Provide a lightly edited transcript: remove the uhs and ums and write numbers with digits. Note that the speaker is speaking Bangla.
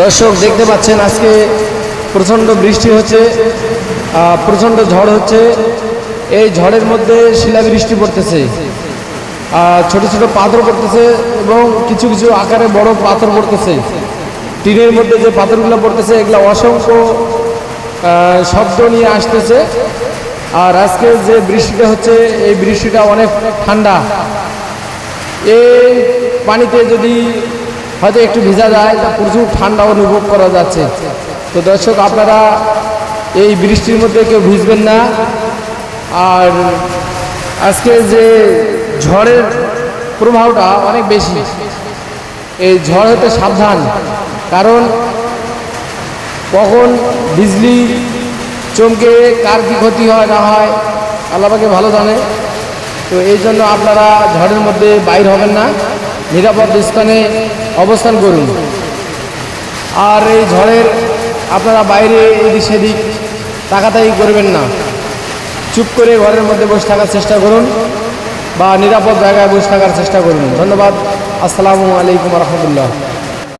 দর্শক দেখতে পাচ্ছেন আজকে প্রচণ্ড বৃষ্টি হচ্ছে, প্রচণ্ড ঝড় হচ্ছে। এই ঝড়ের মধ্যে শিলাবৃষ্টি পড়তেছে, ছোট ছোট পাথর পড়তেছে এবং কিছু কিছু আকারে বড় পাথর পড়তেছে। টিনের মধ্যে যে পাথরগুলো পড়তেছে এগুলো অসংখ্য শব্দ নিয়ে আসতেছে। আর আজকে যে বৃষ্টিটা হচ্ছে এই বৃষ্টিটা অনেক ঠান্ডা। এই পানিতে যদি হয়তো একটু ভিজা যায় তা প্রচুর ঠান্ডা অনুভব করা যাচ্ছে। তো দর্শক, আপনারা এই বৃষ্টির মধ্যে কেউ ভিজবেন না। আর আজকে যে ঝড়ের প্রভাবটা অনেক বেশি, এই ঝড় হতে সাবধান, কারণ কখন বিজলি চমকে কার কি ক্ষতি হয় না হয় আল্লাহ পাকে ভালো জানে। তো এই জন্য আপনারা ঝড়ের মধ্যে বাইর হবেন না, নিরাপদ স্থানে অবস্থান করুন। আর এই ঝড়ের আপনারা বাইরে এদিক সেদিক তাকাতাকি করবেন না, চুপ করে ঘরের মধ্যে বসে থাকার চেষ্টা করুন বা নিরাপদ জায়গায় বসে থাকার চেষ্টা করুন। ধন্যবাদ। আসসালামু আলাইকুম রহমতুল্লাহ।